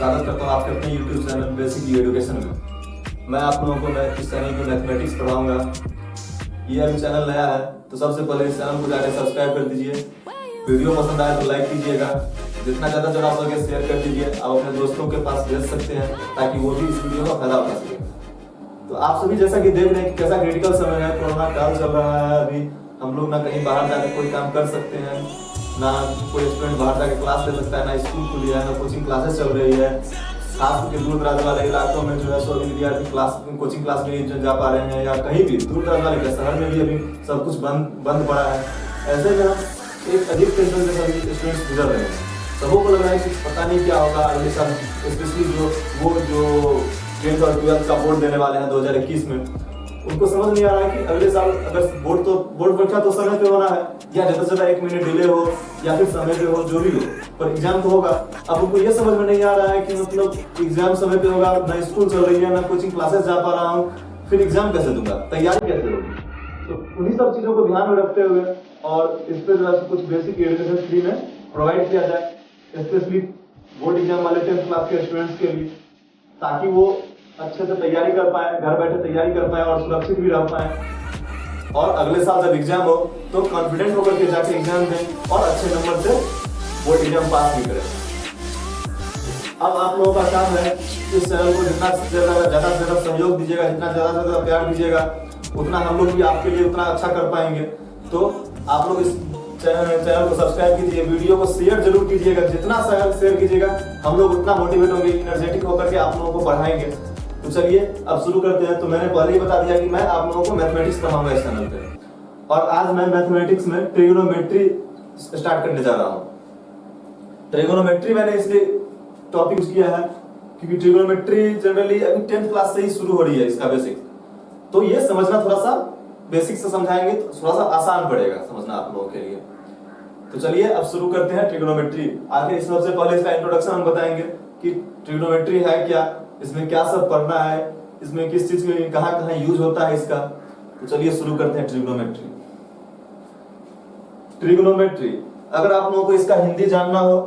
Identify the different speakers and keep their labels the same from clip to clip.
Speaker 1: स्वागत करता हूँ आपके अपने YouTube चैनल बेसिक एजुकेशन में। मैं आप लोगों को इस चैनल पे मैथमेटिक्स पढ़ाऊंगा। ये अभी चैनल नया है तो सबसे पहले इस चैनल को जाकर सब्सक्राइब कर दीजिए। वीडियो पसंद आए तो लाइक कीजिएगा, जितना ज़्यादा हो सके शेयर कर दीजिए। आप अपने दोस्तों के पास भेज सकते हैं ताकि वो भी इस वीडियो का फायदा उठा सके। तो आप सभी जैसा कि देख रहे हैं कि कैसा क्रिटिकल समय है, कोरोना काल चल रहा है। अभी हम लोग ना कहीं बाहर जाकर कोई काम कर सकते हैं, ना कोई स्टूडेंट बाहर जाकर क्लास ले सकता है, ना स्कूल खुली है, ना कोचिंग क्लासेस चल रही है। खास करके दूर दराज वाले इलाकों में जो है सो विद्यार्थी कोचिंग क्लास नहीं जा पा रहे हैं, या कहीं भी दूर दराज वाले शहर में भी अभी सब कुछ बंद पड़ा है। ऐसे में हम एक अजीब टेंशन से सभी स्टूडेंट्स गुजर रहे हैं। सबों को लग रहा है कि पता नहीं क्या होगा अगले साल, स्पेशली जो 10th और 12th का बोर्ड देने वाले हैं 2021 में। उनको समझ नहीं आ रहा है कि अगले साल अगर बोर्ड परीक्षा तो समय पे होना है, या ज़्यादा से ज़्यादा 1 महीने डिले हो या फिर समय पे हो, जो भी हो, पर एग्जाम तो होगा। अब उनको ये समझ में नहीं आ रहा है कि मतलब एग्जाम समय पे होगा, ना स्कूल चल रही है, ना कोचिंग क्लासेस जा पा रहा हूँ, फिर एग्जाम कैसे दूंगा, तैयारी कैसे होगी। तो उन्हीं सब चीज़ों को ध्यान में रखते हुए और इस पर जो है कुछ बेसिक एजुकेशन फ्री में प्रोवाइड किया जाए, स्पेशली बोर्ड एग्जाम वाले 10th क्लास के स्टूडेंट्स के लिए, ताकि वो अच्छे से तैयारी कर पाए, घर बैठे तैयारी कर पाए और सुरक्षित भी रह पाए। और अगले साल जब एग्जाम हो तो कॉन्फिडेंट होकर के जाके एग्जाम दें और अच्छे नंबर से बोर्ड एग्जाम पास भी करें। अब आप लोगों का काम है इस चैनल को जितना ज़्यादा से ज़्यादा सहयोग दीजिएगा, जितना ज़्यादा से ज़्यादा प्यार दीजिएगा, उतना हम लोग भी आपके लिए उतना अच्छा कर पाएंगे। तो आप लोग इस चैनल को सब्सक्राइब कीजिए, वीडियो को शेयर जरूर कीजिएगा। जितना शेयर कीजिएगा हम लोग उतना मोटिवेट होंगे, एनर्जेटिक होकर के आप लोगों को बढ़ाएंगे। तो चलिए अब शुरू करते हैं। तो मैंने पहले ही बता दिया कि मैं आप लोगों को मैथमेटिक्स पढ़ाऊंगा इस चैनल पे, और आज मैं मैथमेटिक्स में ट्रिग्नोमेट्री स्टार्ट करने जा रहा हूँ। ट्रिग्नोमेट्री मैंने इसलिए टॉपिक यूज किया है क्योंकि ट्रिग्नोमेट्री जनरली अभी 10th क्लास से ही शुरू हो रही है इसका बेसिक। तो ये समझना थोड़ा सा बेसिक से समझाएंगे तो थोड़ा सा आसान पड़ेगा समझना आप लोगों के लिए। तो चलिए अब शुरू करते हैं ट्रिग्नोमेट्री। आखिर सबसे पहले इसका इंट्रोडक्शन हम बताएंगे कि ट्रिग्नोमेट्री है क्या, इसमें क्या सब पढ़ना है, इसमें किस चीज में कहाँ यूज होता है इसका। तो चलिए शुरू करते हैं ट्रिग्नोमेट्री। ट्रिग्नोमेट्री अगर आप लोगों को इसका हिंदी जानना हो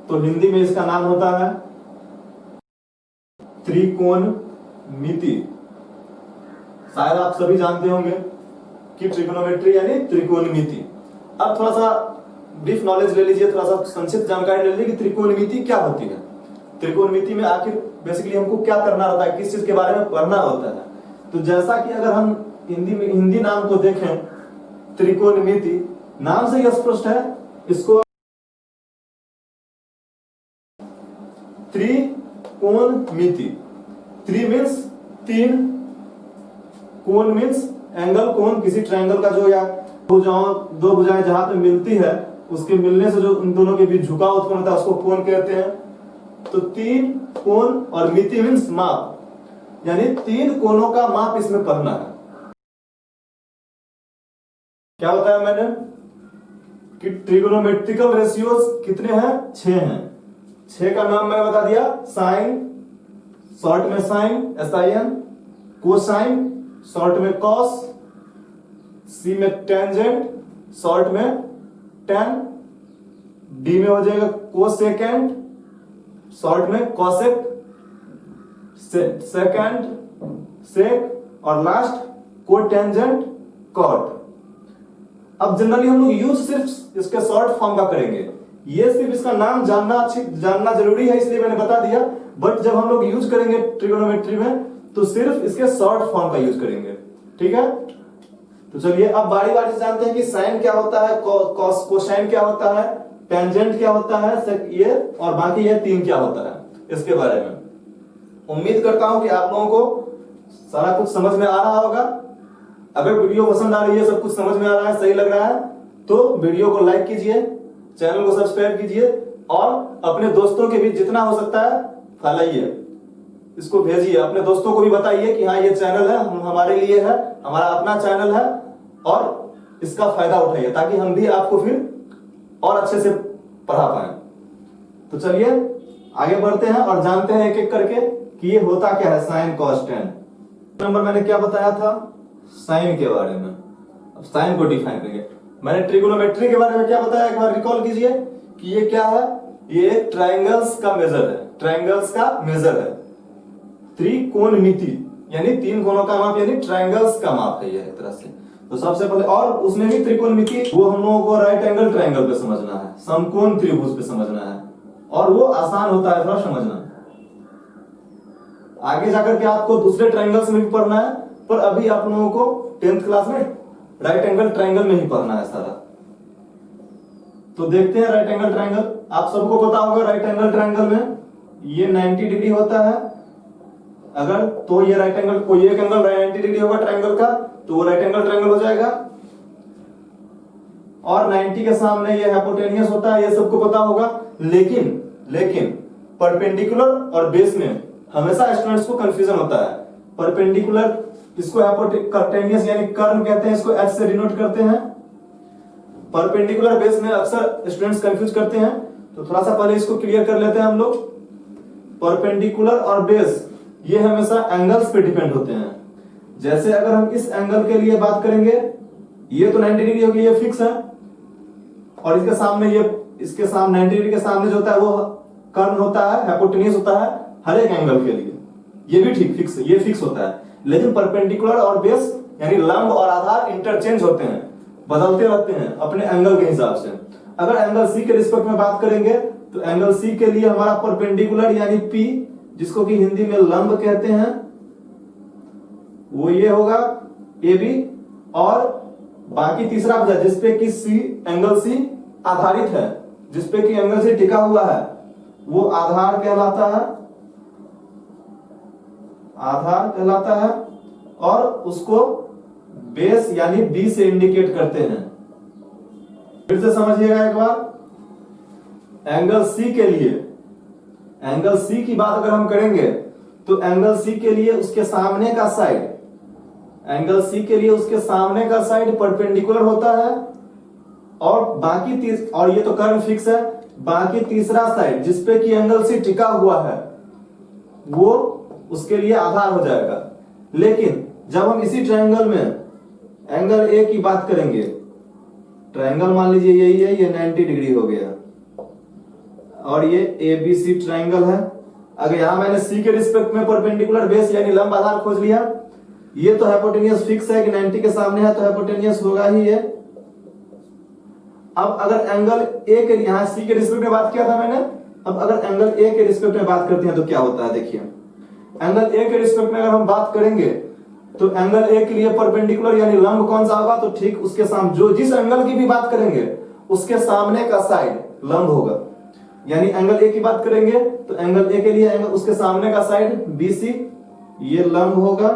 Speaker 1: तो हिंदी में इसका नाम होता है त्रिकोणमिति। शायद आप सभी जानते होंगे कि ट्रिग्नोमेट्री यानी त्रिकोणमिति। अब थोड़ा सा ब्रीफ नॉलेज ले लीजिए, थोड़ा सा संक्षिप्त जानकारी ले लीजिए कि त्रिकोणमिति क्या होती है। त्रिकोणमिति में आखिर बेसिकली हमको क्या करना होता है, किस चीज के बारे में पढ़ना होता है। तो जैसा कि अगर हम हिंदी नाम को देखें, त्रिकोणमिति नाम से ही स्पष्ट है। इसको त्रिकोणमिति, त्रि मीन्स 3, कोण मीन्स एंगल, कोण किसी ट्रायंगल का जो या दो भुजाएं जहां पे मिलती है उसके मिलने से जो उन दोनों के बीच झुकाव उत्पन्न होता है उसको कोण कहते हैं। तो 3 कोण और मिति मीन्स माप, यानी 3 कोणों का माप इसमें पढ़ना है। क्या बताया मैंने कि ट्रिगोनोमेट्रिकल रेशियोज कितने हैं, 6 हैं। 6 का नाम मैंने बता दिया, साइन, शॉर्ट में साइन SIN, कोसाइन शॉर्ट में कॉस, सी में टेंजेंट शॉर्ट में टेन, डी में हो जाएगा कोसेकेंड शॉर्ट में कॉसेक, सेकेंड सेक, और लास्ट कोटेंजेंट कॉट। अब जनरली हम लोग यूज सिर्फ इसके शॉर्ट फॉर्म का करेंगे। ये सिर्फ इसका नाम जानना जरूरी है इसलिए मैंने बता दिया, बट जब हम लोग यूज करेंगे ट्रिगोनोमेट्री में तो सिर्फ इसके शॉर्ट फॉर्म का यूज करेंगे। ठीक है, तो चलिए अब बारी बारी से जानते हैं कि साइन क्या होता है, कोसाइन क्या होता है, टेंजेंट क्या होता है, ये और बाकी ये 3 क्या होता है इसके बारे में। उम्मीद करता हूं कि आप लोगों को सारा कुछ समझ में आ रहा होगा। अगर वीडियो पसंद आ रही है, सब कुछ समझ में आ रहा है, सही लग रहा है, तो वीडियो को लाइक कीजिए, चैनल को सब्सक्राइब कीजिए और अपने दोस्तों के बीच जितना हो सकता है फैलाइए, इसको भेजिए। अपने दोस्तों को भी बताइए कि हाँ ये चैनल है, हमारे लिए है, हमारा अपना चैनल है, और इसका फायदा उठाइए ताकि हम भी आपको फिर और अच्छे से पढ़ा पाए। तो चलिए आगे बढ़ते हैं और जानते हैं एक एक करके कि ये होता क्या है साइन कॉस टेन। नंबर मैंने क्या बताया था, साइन के बारे में। अब साइन को डिफाइन करेंगे। मैंने ट्रिगोनोमेट्री के बारे में क्या बताया, एक बार रिकॉल कीजिए कि ये क्या है, ये ट्रायंगल्स का मेजर है, ट्रायंगल्स का मेजर है। त्रिकोणमिति यानी तीन कोणों का माप, यानी ट्रायंगल्स का माप है ये एक तरह से। तो सबसे पहले, और उसमें भी त्रिकोणमिति वो हम लोगों को राइट एंगल ट्रायंगल पे समझना है, समकोण त्रिभुज पे समझना है, और वो आसान होता है थोड़ा समझना। आगे जाकर के आपको दूसरे ट्रायंगल्स में भी पढ़ना है, पर अभी आप लोगों को 10th क्लास में राइट एंगल ट्रायंगल में ही पढ़ना है सारा। तो देखते हैं राइट एंगल ट्रायंगल। आप सबको पता होगा राइट एंगल ट्रायंगल में ये 90 डिग्री होता है। अगर तो ये राइट एंगल, कोई एक एंगल 90 डिग्री होगा ट्रायंगल का, तो वो राइट एंगल ट्रायंगल हो जाएगा। और 90 के सामने ये हाइपोटेनियस होता है, ये सबको पता होगा। लेकिन परपेंडिकुलर और बेस में हमेशा स्टूडेंट्स को कंफ्यूजन होता है। परपेंडिकुलर इसको हाइपोटेनियस यानी कर्ण कहते हैं, इसको एच से डिनोट करते हैं। परपेंडिकुलर बेस में अक्सर स्टूडेंट्स कंफ्यूज करते हैं, तो थोड़ा सा पहले इसको क्लियर कर लेते हैं हम लोग। परपेंडिकुलर और बेस ये हमेशा एंगल्स पे डिपेंड होते हैं। जैसे अगर हम इस एंगल के लिए बात करेंगे, ये तो 90 डिग्री होगी, ये फिक्स है, और इसके सामने 90 डिग्री के सामने जो होता है वो कर्ण होता है, हाइपोटेनियस होता है हर एक एंगल के लिए। ये भी ठीक फिक्स, ये फिक्स होता है। लेकिन परपेंडिकुलर और बेस यानी लंब और आधार इंटरचेंज होते हैं, बदलते रहते हैं अपने एंगल के हिसाब से। अगर एंगल सी के रिस्पेक्ट में बात करेंगे, तो एंगल सी के लिए हमारा परपेंडिकुलर यानी पी, जिसको कि हिंदी में लंब कहते हैं, वो ये होगा ए बी। और बाकी तीसरा बचा जिसपे कि सी, एंगल सी आधारित है, जिसपे कि एंगल सी टिका हुआ है, वो आधार कहलाता है, आधार कहलाता है। और उसको बेस यानी बी से इंडिकेट करते हैं। फिर से समझिएगा एक बार। एंगल सी के लिए, एंगल सी की बात अगर हम करेंगे, तो एंगल सी के लिए उसके सामने का साइड, एंगल सी के लिए उसके सामने का साइड परपेंडिकुलर होता है, और बाकी और ये तो कर्व फिक्स है, बाकी तीसरा साइड जिसपे कि एंगल सी टिका हुआ है, वो उसके लिए आधार हो जाएगा। लेकिन जब हम इसी ट्रायंगल में एंगल ए की बात करेंगे, ट्रायंगल मान लीजिए यही है, ये 90 डिग्री हो गया, और ये ए बी सी ट्रायंगल है। अगर यहां मैंने सी के रिस्पेक्ट में परपेंडिकुलर बेस यानी लंब आधार खोज लिया, ये तो हाइपोटेनियस फिक्स है कि 90 के सामने है, तो हाइपोटेनियस होगा ही ये। अब अगर एंगल ए के, यहां सी के रिस्पेक्ट में बात किया था मैंने, अब अगर एंगल ए के रिस्पेक्ट में बात करते हैं तो क्या होता है, देखिए। एंगल ए के रिस्पेक्ट में अगर हम बात करेंगे, तो एंगल ए के लिए परपेंडिकुलर यानी लंब कौन सा होगा, तो ठीक उसके सामने, जो जिस एंगल की भी बात करेंगे उसके सामने का साइड लंब होगा। यानी एंगल ए की बात करेंगे, तो एंगल ए के लिए एंगल उसके सामने का साइड बीसी, ये लंब होगा।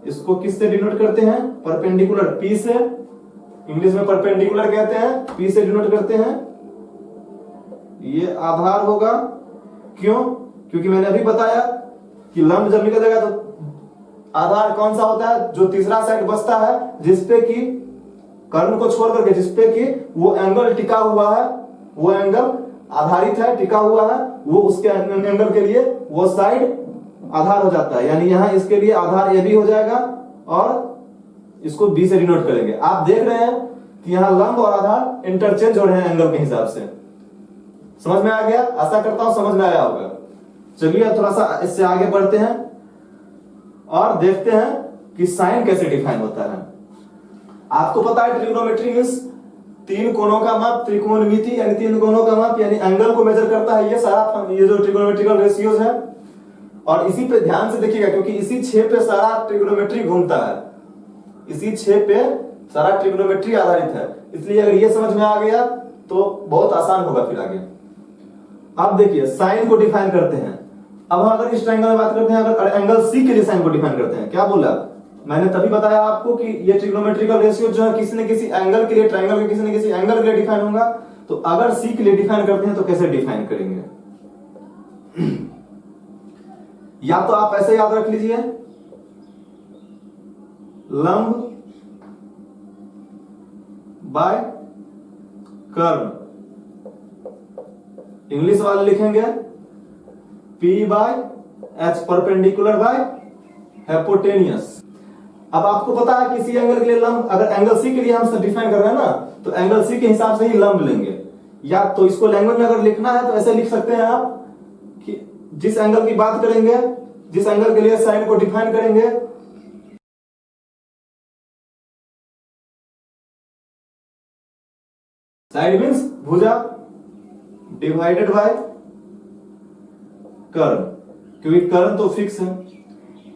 Speaker 1: इसको किससे डिनोट करते हैं, परपेंडिकुलर पी से, इंग्लिश में परपेंडिकुलर कहते हैं, पी से डिनोट करते हैं। ये आधार होगा। क्यों? क्योंकि मैंने अभी बताया कि लंब जब निकलेगा तो आधार कौन सा होता है, जो तीसरा साइड बचता है, जिसपे कि कर्ण को छोड़ करके जिसपे कि वो एंगल टिका हुआ है, वो एंगल आधारित है, टिका हुआ है, वो उसके एंगल के लिए वो साइड आधार हो जाता है। यानी यहां इसके लिए आधार ए बी हो जाएगा, और इसको बी से डिनोट करेंगे। आप देख रहे हैं कि यहां लंब और आधार इंटरचेंज हो रहे हैं एंगल के हिसाब से। समझ में आ गया? आशा करता हूं समझ में आया होगा। चलिए थोड़ा सा इससे आगे बढ़ते हैं और देखते हैं कि साइन कैसे डिफाइन होता है। आपको पता है ट्रिग्नोमेट्री मींस तीन कोणों का माप, त्रिकोणमिति यानी तीन कोणों का माप, यानी एंगल को मेजर करता है ये सारा, ये जो ट्रिग्नोमेट्रिकल रेशियोज है। और इसी पे ध्यान से देखिएगा, क्योंकि इसी 6 पे सारा ट्रिग्नोमेट्री घूमता है, इसी 6 पे सारा ट्रिग्नोमेट्री आधारित है। इसलिए अगर ये समझ में आ गया तो बहुत आसान होगा फिर आगे। अब देखिए साइन को डिफाइन करते हैं। अब हम अगर इस ट्रायंगल में बात करते हैं, अगर एंगल सी के लिए साइन को डिफाइन करते हैं, क्या बोला मैंने तभी बताया आपको कि ये ट्रिग्नोमेट्रिकल रेशियो जो है किसी न किसी एंगल के लिए, ट्रायंगल के किसी न किसी एंगल के लिए डिफाइन होगा। तो अगर सी के लिए डिफाइन करते हैं तो कैसे डिफाइन करेंगे? या तो आप ऐसे याद रख लीजिए, लंब बाय कर्व, इंग्लिश वाले लिखेंगे P by H, perpendicular by hypotenuse. अब आपको पता है किसी एंगल के लिए लंब, अगर एंगल सी के लिए हम डिफाइन कर रहे हैं ना, तो एंगल सी के हिसाब से ही लंब लेंगे। या तो इसको लैंग्वेज में अगर लिखना है तो ऐसे लिख सकते हैं आप कि जिस एंगल की बात करेंगे, जिस एंगल के लिए साइन को डिफाइन करेंगे, साइड मीन्स भुजा डिवाइडेड बाय कर्ण, क्योंकि कर्ण तो फिक्स है,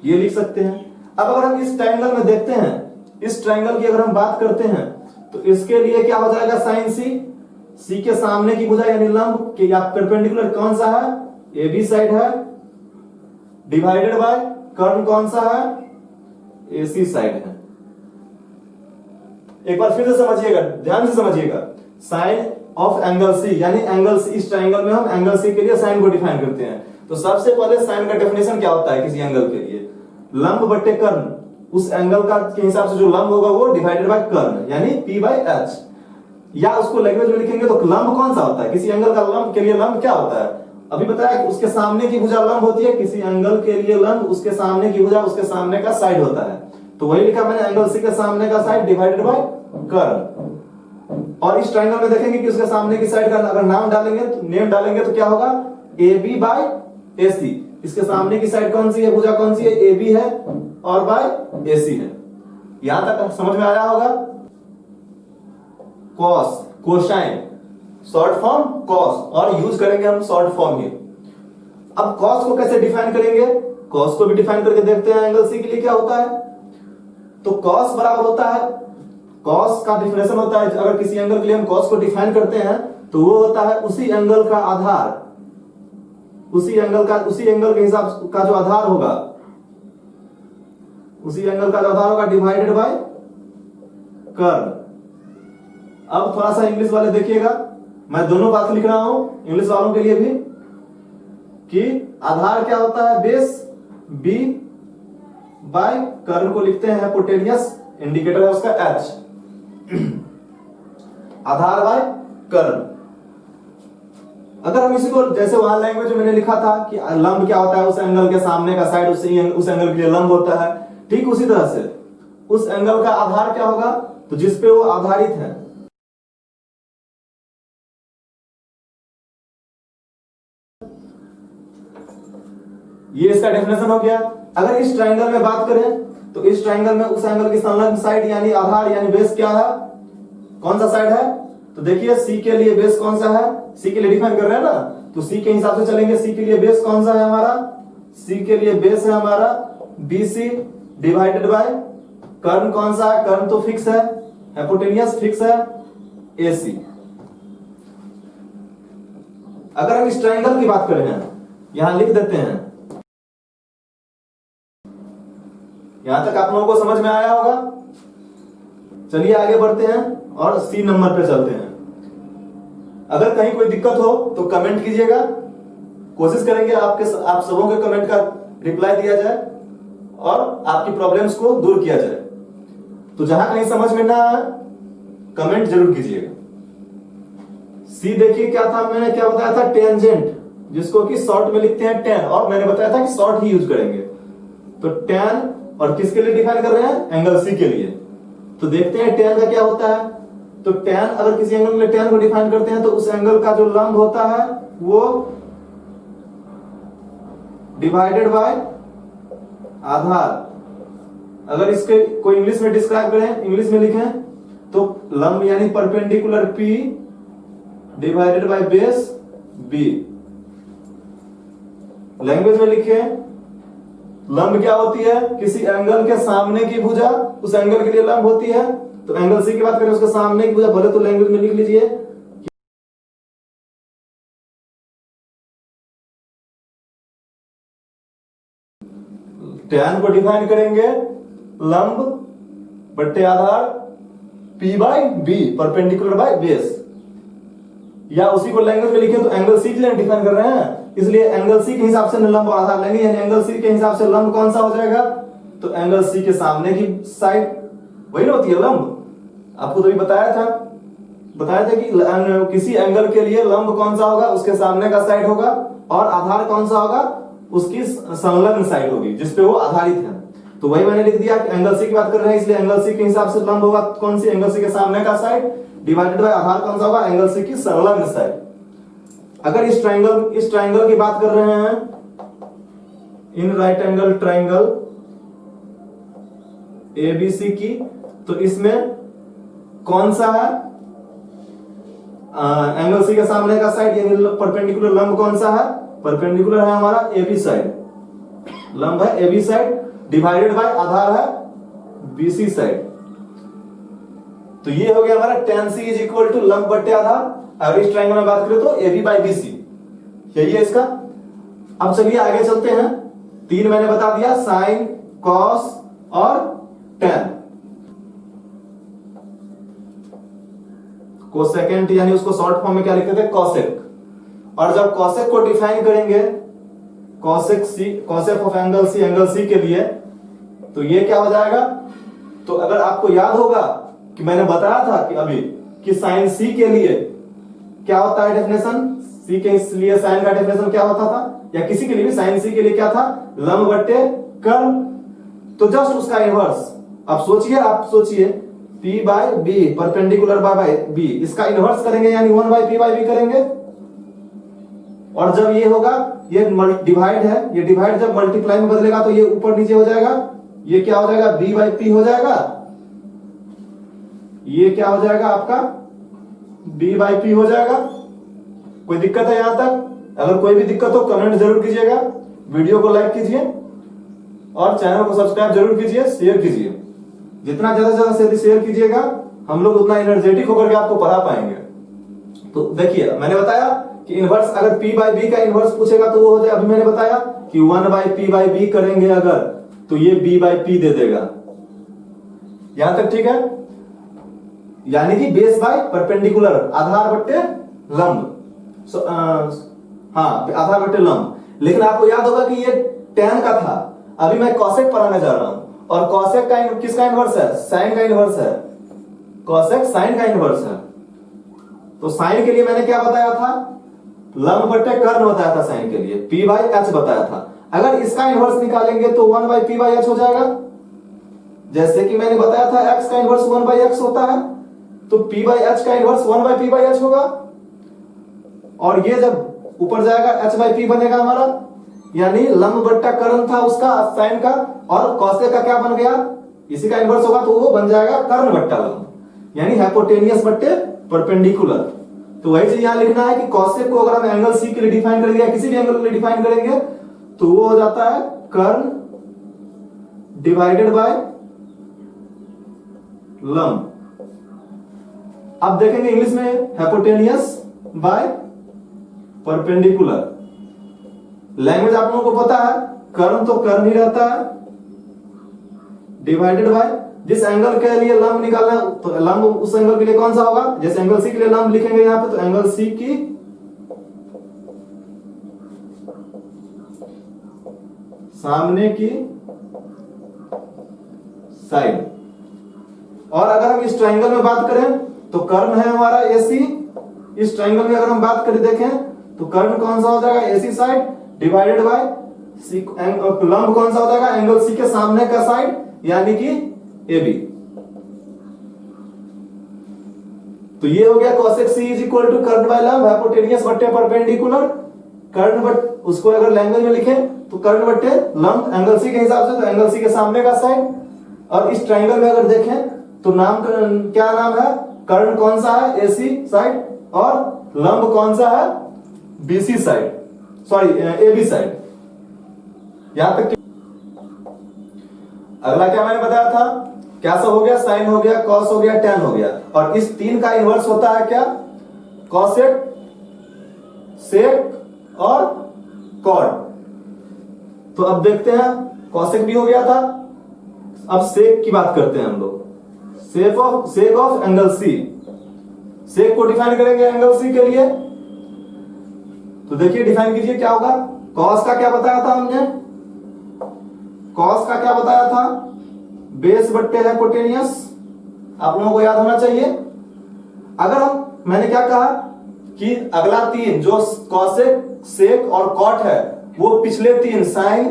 Speaker 1: ये लिख सकते हैं। अब अगर हम इस ट्रायंगल में देखते हैं, इस ट्रायंगल की अगर हम बात करते हैं तो इसके लिए क्या हो जाएगा, साइन सी के सामने की भुजा यानी लंब के या परपेंडिकुलर कौन सा है, ए बी साइड है, डिवाइडेड बाय कर्ण कौन सा है, ए सी साइड है। एक बार फिर से समझिएगा, ध्यान से समझिएगा, साइन ऑफ एंगल सी यानी एंगल सी, इस ट्रायंगल में हम एंगल सी के लिए साइन को डिफाइन करते हैं। तो सबसे पहले साइन का डेफिनेशन क्या होता है किसी एंगल के लिए, लंब बटे कर्ण, उस एंगल का के हिसाब से जो लंब होगा वो डिवाइडेड बाय कर्ण यानी p बाय h, या उसको लैंग्वेज में लिखेंगे तो लंब कौन सा होता है, किसी एंगल का लंब के लिए लंब क्या होता है, अभी बताया कि उसके सामने की भुजा लंब होती है, किसी एंगल के लिए लंब उसके सामने की भुजा उसके सामने का साइड होता है। तो वही लिखा मैंने, एंगल सी के सामने का साइड डिवाइडेड बाय कर्ण। और इस ट्रायंगल में देखेंगे कि उसके सामने की साइड का अगर नाम डालेंगे तो नेम डालेंगे तो क्या होगा, ए बी बाय ए सी। इसके सामने की साइड कौन सी है, भुजा कौन सी है, ए बी है और बाय ए सी है। यहां तक समझ में आया होगा। Cos, cosine, short form cos, और यूज करेंगे हम शॉर्ट फॉर्म ही। अब कॉस को कैसे डिफाइन करेंगे, कॉस को भी डिफाइन करके देखते हैं एंगल सी के लिए क्या होता है। तो कॉस बराबर होता है, कॉस का डिफिनेशन होता है, अगर किसी एंगल के लिए हम कॉस को डिफाइन करते हैं तो वो होता है उसी एंगल का आधार, उसी एंगल के हिसाब का जो आधार होगा, उसी एंगल का जो आधार होगा डिवाइडेड बाय कर्ण। अब थोड़ा सा इंग्लिश वाले देखिएगा, मैं दोनों बात लिख रहा हूं इंग्लिश वालों के लिए भी, कि आधार क्या होता है, बेस बी बाय कर्ण को लिखते हैं हाइपोटेनियस, इंडिकेटर है उसका एच, आधार बाय कर्ण। अगर हम इसी को जैसे वहां लैंग्वेज में मैंने लिखा था कि लंब क्या होता है, उस एंगल के सामने का साइड उस एंगल के लिए लंब होता है, ठीक उसी तरह से उस एंगल का आधार क्या होगा, तो जिसपे वो आधारित है। ये इसका डेफिनेशन हो गया। अगर इस ट्रायंगल में बात करें तो इस ट्रायंगल में उस एंगल की संलग्न साइड यानी आधार यानी बेस क्या है, कौन सा साइड है, तो देखिए सी के लिए बेस कौन सा है, सी के लिए डिफाइन कर रहे हैं ना, तो सी के हिसाब से चलेंगे। सी के लिए बेस कौन सा है हमारा, सी के लिए बेस है हमारा BC डिवाइडेड बाय कर्ण कौन सा है, कर्ण तो फिक्स है, हाइपोटेनियस फिक्स है, AC। अगर हम इस ट्रायंगल की बात करें, यहां लिख देते हैं, यहां तक आप लोगों को समझ में आया होगा। चलिए आगे बढ़ते हैं और C नंबर पे चलते हैं। अगर कहीं कोई दिक्कत हो तो कमेंट कीजिएगा, कोशिश करेंगे आप सबों के कमेंट का रिप्लाई दिया जाए और आपकी प्रॉब्लम्स को दूर किया जाए। तो जहां कहीं समझ में ना आए कमेंट जरूर कीजिएगा। C देखिए क्या था, मैंने क्या बताया था, टेंजेंट, जिसको कि शॉर्ट में लिखते हैं टेन, और मैंने बताया था कि शॉर्ट ही यूज करेंगे। तो टेन, और किसके लिए डिफाइन कर रहे हैं, एंगल सी के लिए। तो देखते हैं टेन का क्या होता है। तो टेन, अगर किसी एंगल में टेन को डिफाइन करते हैं तो उस एंगल का जो लंब होता है वो डिवाइडेड बाय आधार। अगर इसके कोई इंग्लिश में डिस्क्राइब करें, इंग्लिश में लिखें तो लंब यानी perpendicular P divided by base B। Language में लिखे, लंब क्या होती है, किसी एंगल के सामने की भुजा उस एंगल के लिए लंब होती है। तो एंगल सी की बात करें, उसके सामने की भुजा, भले तो लैंग्वेज में लिख लीजिए, टैन को डिफाइन करेंगे लंब बट्टे आधार P by B perpendicular by base, या उसी को लैंग्वेज में लिखे तो एंगल सी के लिए डिफाइन कर रहे हैं, इसलिए एंगल सी के हिसाब से लंब और आधार लेंगे। यानी एंगल सी के हिसाब से लंब कौन सा हो जाएगा, तो एंगल सी के सामने की साइड वही ना होती है लंब। आपको तो भी बताया था कि किसी एंगल के लिए लंब कौन सा होगा, उसके सामने का साइड होगा, और आधार कौन सा होगा, उसकी संलग्न साइड होगी जिसपे वो आधारित है। तो वही मैंने लिख दिया कि एंगल सी की बात कर रहे हैं, इसलिए एंगल सी के हिसाब से लंब होगा कौन सी, एंगल सी के सामने का साइड डिवाइडेड बाय आधार कौन सा होगा, एंगल सी की संलग्न साइड। अगर इस ट्राइंगल की बात कर रहे हैं, in right angle triangle ABC की, तो इसमें कौन सा है एंगल सी के सामने का साइड, यानी परपेंडिकुलर लंब कौन सा है, परपेंडिकुलर है हमारा एबी साइड, लंब है एबी साइड, डिवाइडेड बाय आधार है बीसी साइड। तो ये हो गया हमारा tan c is equal to लंब बट्टे आधार। अगर इस ट्राइंगल में बात करें तो AB बाई BC, यही है इसका। अब चलिए आगे चलते हैं। 3 मैंने बता दिया, साइन, कॉस और tan। कोसेकेंट यानी उसको शॉर्ट फॉर्म में क्या लिखते थे, कॉसेक। और जब कॉसेक को डिफाइन करेंगे, कॉसेक ऑफ एंगल सी के लिए, तो ये क्या हो जाएगा, तो अगर आपको याद होगा कि मैंने बताया था कि अभी कि साइन सी के लिए क्या होता है डेफिनेशन, सी के लिए साइन का डेफिनेशन क्या होता था, या किसी के लिए भी साइन सी के लिए क्या था, लंब बट्टे कर्ल। तो जस्ट उसका इनवर्स आप सोचिए P by B perpendicular by B, इसका इनवर्स करेंगे यानी 1 बाय P बाय बी करेंगे। और जब ये होगा, ये डिवाइड है, ये डिवाइड जब मल्टीप्लाई में बदलेगा तो ये ऊपर नीचे हो जाएगा, ये क्या हो जाएगा, B बाई P हो जाएगा, ये क्या हो जाएगा आपका B बाई P हो जाएगा। कोई दिक्कत है यहां तक? अगर कोई भी दिक्कत हो कमेंट जरूर कीजिएगा, वीडियो को लाइक कीजिए और चैनल को सब्सक्राइब जरूर कीजिए, शेयर कीजिए। जितना ज्यादा से शेयर कीजिएगा हम लोग उतना एनर्जेटिक होकर के आपको पढ़ा पाएंगे। तो देखिए मैंने बताया कि इनवर्स, अगर P बाई B का इनवर्स पूछेगा तो वो हो जाए, अभी मैंने बताया कि 1 बाई P बाई B करेंगे अगर, तो ये B बाई P दे देगा। यहां तक ठीक है? यानी कि बेस बाय परपेंडिकुलर, आधार बट्टे लंब, आधार बट्टे लंब। लेकिन आपको याद होगा कि ये tan का था, अभी मैं कॉसेक पढ़ाने जा रहा हूं, और कॉसेक का किसका इनवर्स है, साइन का इनवर्स है, कॉसेक साइन का इनवर्स है। तो साइन के लिए मैंने क्या बताया था, लंब बट्टे कर्ण बताया था साइन के लिए, P बाई H बताया था। अगर इसका इनवर्स निकालेंगे तो 1 बाई P बाई H हो जाएगा। जैसे कि मैंने बताया था x का इनवर्स 1 बाई x होता है, तो P बाई H का inverse 1 by P by H होगा। और ये जब ऊपर जाएगा H बाई P बनेगा हमारा, यानी लंब बट्टा कर्ण था उसका साइन का, और कॉसेक का क्या बन गया, इसी का इनवर्स होगा तो वो बन जाएगा कर्ण बट्टा लंब, यानी हाइपोटेनियस बट्टे परपेंडिकुलर। तो वही चीज यहां लिखना है कि कॉसेक को अगर हम एंगल सी के लिए डिफाइन करेंगे या किसी भी एंगल के लिए डिफाइन करेंगे तो वो हो जाता है कर्ण डिवाइडेड बाय लंब। अब देखेंगे इंग्लिश में हाइपोटेनियस बाय परपेंडिकुलर। लैंग्वेज आप लोगों को पता है, कर्ण तो कर्ण ही रहता है, डिवाइडेड बाय, जिस एंगल के लिए लंब निकालना है तो लंब उस एंगल के लिए कौन सा होगा, जैसे एंगल सी के लिए लंब लिखेंगे यहां पे, तो एंगल सी की सामने की साइड। और अगर हम इस ट्राइंगल में बात करें तो कर्ण है हमारा AC, इस ट्राइंगल में अगर हम बात करें देखें तो कर्ण कौन सा हो जाएगा, AC साइड डिवाइडेड बाय लंब कौन सा हो जाएगा, एंगल सी के सामने का साइड यानी कि AB। तो ये हो गया cosec C is equal to कर्ण बाय लंब, हाइपोटेनियस बट्टे परपेंडिकुलर। कर्ण बट उसको अगर लैंग्वेज में लिखे तो कर्ण बट्टे लंब एंगल सी के हिसाब से, तो एंगल सी के सामने का साइड। और इस ट्राइंगल में अगर देखें तो नाम क्या नाम है, कर्ण कौन सा है, AC साइड, और लंब कौन सा है, BC side, sorry AB side. यहां तक अगला क्या मैंने बताया था, क्या सब हो गया, साइन हो गया, कॉस हो गया, tan हो गया। और इस 3 का इनवर्स होता है क्या, कॉसेक, सेक और कॉट। तो अब देखते हैं, कॉसेक भी हो गया था, अब सेक की बात करते हैं हम लोग। सेक ऑफ एंगल सी, सेक को डिफाइन करेंगे एंगल सी के लिए। तो देखिए डिफाइन कीजिए क्या होगा, कॉस का क्या बताया था हमने, कॉस का क्या बताया था, बेस बट्टे हाइपोटेनियस, आप लोगों को याद होना चाहिए। अगर मैंने क्या कहा कि अगला 3 जो कॉसेक, सेक और कॉट है, वो पिछले 3 साइन,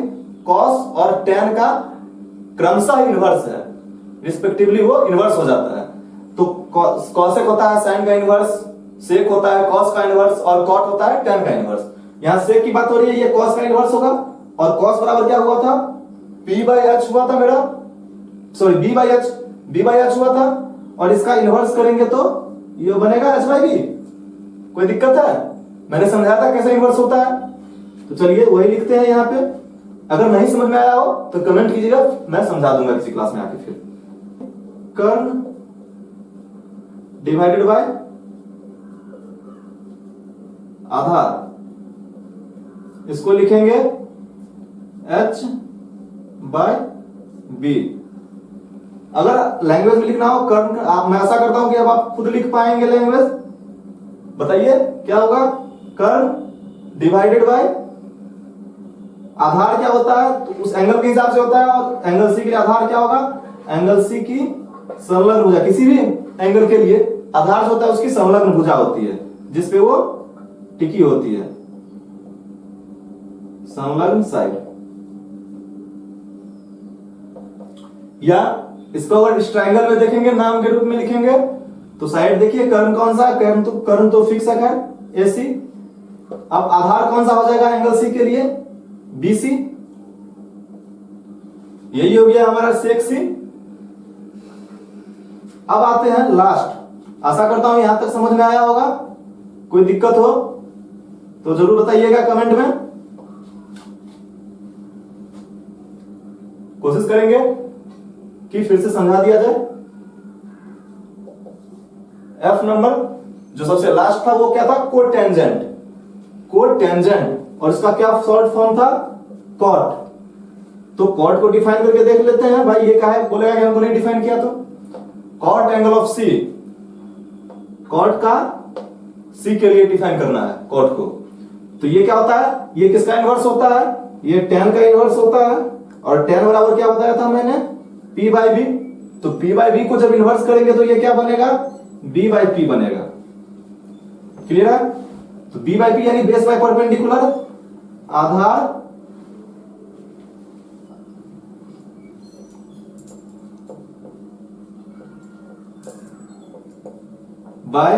Speaker 1: कॉस और tan का क्रमशः इनवर्स है, रिस्पेक्टिवली वो इनवर्स हो जाता है। तो कॉसेक होता है साइन का इनवर्स, सेक होता है कॉस का इनवर्स और कॉट होता है टेन का इनवर्स। यहां सेक की बात हो रही है, ये कॉस का इनवर्स होगा और कॉस बराबर क्या हुआ था, p बाई एच हुआ था मेरा, सॉरी b बाई एच हुआ था और इसका इनवर्स करेंगे तो ये बनेगा h बाई b। कोई दिक्कत है? मैंने समझाया था कैसे इनवर्स होता है, तो चलिए वही लिखते हैं यहां पे। अगर नहीं समझ में आया हो तो कमेंट कीजिएगा, मैं समझा दूंगा किसी क्लास में आके। फिर कर्ण डिवाइडेड बाय आधार, इसको लिखेंगे h बाय b। अगर लैंग्वेज में लिखना हो कर्ण, मैं आशा करता हूं कि अब आप खुद लिख पाएंगे लैंग्वेज। बताइए क्या होगा, कर्ण डिवाइडेड बाय आधार क्या होता है, तो उस एंगल के हिसाब से होता है, और एंगल सी के लिए आधार क्या होगा, एंगल सी की संलग्न भुजा। किसी भी एंगल के लिए आधार जो होता है उसकी संलग्न भुजा होती है जिसपे वो टिकी होती है, संलग्न साइड। या इसको अगर इस ट्रायंगल में देखेंगे नाम के रूप में लिखेंगे तो साइड देखिए कर्ण कौन सा है, कर्ण तो फिक्स है AC। अब आधार कौन सा हो जाएगा एंगल सी के लिए, BC। यही हो गया हमारा सेक सी। अब आते हैं लास्ट। आशा करता हूं यहां तक समझ में आया होगा। कोई दिक्कत हो तो जरूर बताइएगा कमेंट में, कोशिश करेंगे कि फिर से समझा दिया जाए। F नंबर जो सबसे लास्ट था वो क्या था, कोटेंजेंट। कोटेंजेंट और इसका क्या शॉर्ट फॉर्म था, कॉट। तो कॉट को डिफाइन करके देख लेते हैं। भाई ये क्या है, बोलेगा कि हमको नहीं डिफाइन किया, तो cot angle of C, cot का C के लिए डिफाइन करना है कॉट को। तो ये क्या होता है, ये किसका इनवर्स होता है, ये tan का इनवर्स होता है। और tan बराबर क्या बताया था मैंने, P बाई B। तो P बाई B को जब इनवर्स करेंगे तो ये क्या बनेगा, B बाई P बनेगा। क्लियर है? तो B बाई P यानी बेस बाय परपेंडिकुलर, आधार बाय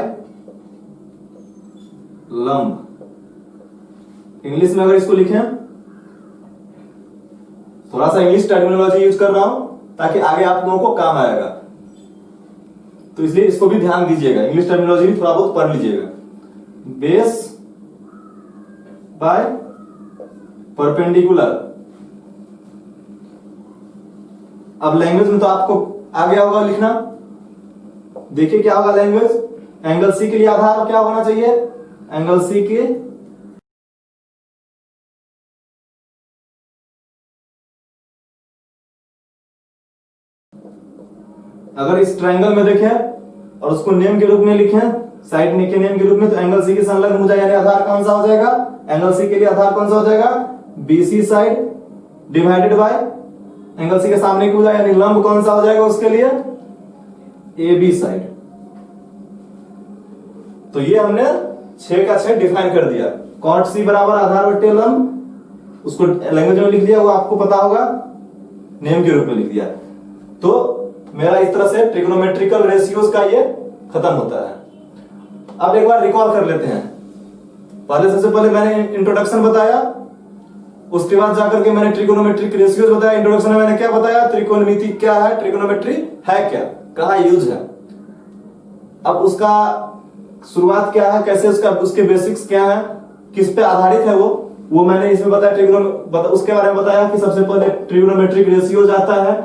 Speaker 1: लंब। इंग्लिश में अगर इसको लिखें, थोड़ा सा इंग्लिश टर्मिनोलॉजी यूज कर रहा हूं ताकि आगे आप लोगों को काम आएगा, तो इसलिए इसको भी ध्यान दीजिएगा, इंग्लिश टर्मिनोलॉजी भी थोड़ा बहुत पढ़ लीजिएगा। Base by perpendicular. अब लैंग्वेज में तो आपको आ गया होगा लिखना। देखिए क्या होगा लैंग्वेज, एंगल सी के लिए आधार क्या होना चाहिए, एंगल सी के अगर इस ट्रायंगल में देखें और उसको नेम के रूप में लिखें, साइड के नेम के रूप में, तो एंगल सी के संलग्न भुजा यानी आधार कौन सा हो जाएगा, एंगल सी के लिए आधार कौन सा हो जाएगा, BC side divided by angle C के सामने की भुजा यानी लंब कौन सा हो जाएगा उसके लिए, AB साइड। तो ये हमने 6 का 6 डिफाइन कर दिया। कॉट C बराबर आधार बट्टे लंब, उसको लैंग्वेज में लिख दिया, वो आपको पता होगा, नेम के रूप में लिख दिया। तो मेरा इस तरह से ट्रिग्नोमेट्रिकल रेशियोज का ये खत्म होता है। अब एक बार रिकॉल कर लेते हैं। पहले सबसे पहले मैंने इंट्रोडक्शन बताया, उसके बाद जाकर के मैंने ट्रिग्नोमेट्रिक रेशियोज बताया। इंट्रोडक्शन में मैंने क्या बताया, त्रिकोणमिति क्या है, ट्रिग्नोमेट्री है क्या, कहां यूज है। अब उसका शुरुआत क्या है, कैसे उसके बेसिक्स क्या है, किस पे आधारित है वो मैंने इसमें बताया। उसके बारे में बताया कि सबसे पहले ट्रिग्नोमेट्रिक रेशियोज आता है,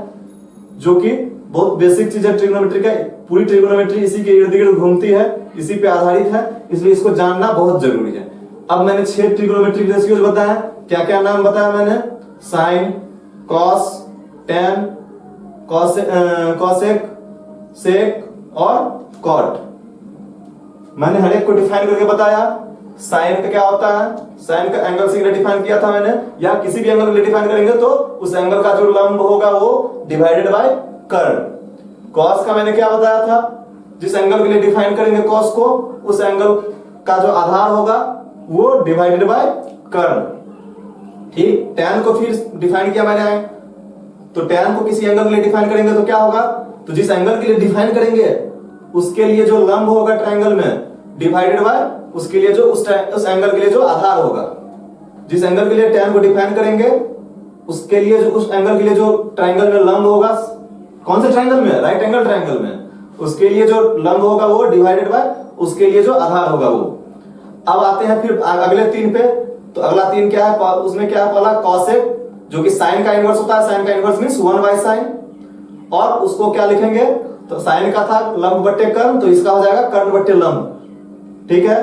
Speaker 1: जो कि बहुत बेसिक चीज है ट्रिग्नोमेट्री का। पूरी ट्रिग्नोमेट्री इसी के इर्द गिर्द घूमती है, इसी पे आधारित है, इसलिए इसको जानना बहुत जरूरी है। अब मैंने 6 ट्रिग्नोमेट्रिक रेशियोज बताया। क्या क्या नाम बताया मैंने, साइन, कॉस, टेन, कॉसेक, सेक और कॉट। मैंने हर एक को डिफाइन करके बताया। साइन का क्या होता है, साइन का एंगल सी के लिए डिफाइन किया था मैंने, या किसी भी एंगल के लिए डिफाइन करेंगे तो उस एंगल का जो लंब होगा वो डिवाइडेड बाय कर्ण। कॉस का मैंने क्या बताया था, जिस एंगल के लिए डिफाइन करेंगे कॉस को, उस एंगल का जो आधार होगा वो डिवाइडेड बाय कर्ण। ठीक, tan को फिर डिफाइन किया मैंने, तो tan को किसी एंगल के लिए डिफाइन करेंगे तो क्या होगा, तो जिस एंगल के लिए डिफाइन करेंगे उसके लिए जो लंब होगा ट्रायंगल में डिवाइडेड बाय उसके लिए जो उस एंगल के लिए जो आधार होगा। जिस एंगल के लिए tan को डिफाइन करेंगे उसके लिए जो उस एंगल के लिए जो ट्रायंगल में लंब होगा, कौन से ट्रायंगल में, राइट एंगल ट्रायंगल में, उसके लिए जो लंब होगा वो डिवाइडेड बाय उसके लिए जो आधार होगा वो। अब आते हैं फिर अगले 3 पे। तो अगला 3 क्या है, उसमें क्या है, पहला कॉसेक जो कि साइन का इनवर्स होता है, साइन का इनवर्स मींस 1/sin, और उसको क्या लिखेंगे, तो साइन का था लंब बट्टे कर्ण, तो इसका हो जाएगा कर्ण बट्टे लंब, ठीक है।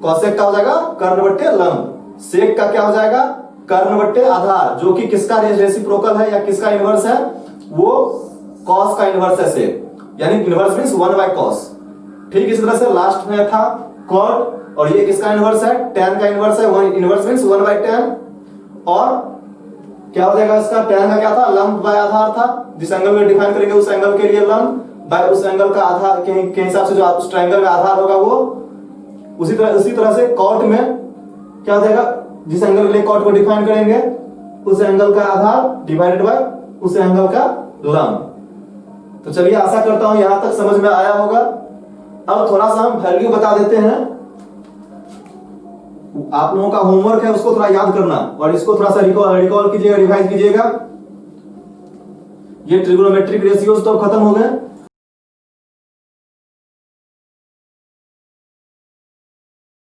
Speaker 1: कॉसेक का हो जाएगा कर्ण बट्टे लंब, सेक का क्या हो जाएगा कर्ण बट्टे आधार, जो कि किसका रेसिप्रोकल है या किसका इनवर्स है, वो कॉस का इनवर्स है सेक, यानी इनवर्स मींस 1/cos। ठीक इसी तरह से लास्ट में था कॉट, और ये किसका इनवर्स है, tan का इनवर्स है, इनवर्स मींस 1/tan, और क्या हो जाएगा इसका, tan का क्या था, लंब बाय आधार था, जिस एंगल में डिफाइन करेंगे उस एंगल के लिए लंब बाय उस एंगल का आधार के हिसाब से जो उस ट्रायंगल में आधार होगा वो। उसी तरह से कॉट में क्या हो जाएगा, जिस एंगल के लिए कॉट को डिफाइन करेंगे उस एंगल का आधार डिवाइडेड बाय उस एंगल का लंब। तो चलिए आशा करता हूं यहां तक समझ में आया होगा। अब थोड़ा सा हम वैल्यू बता देते हैं, आप लोगों का होमवर्क है उसको थोड़ा याद करना और इसको थोड़ा सा रिकॉल कीजिएगा, रिवाइज कीजिएगा। ये ट्रिग्नोमेट्रिक रेशियोज तो खत्म हो गए।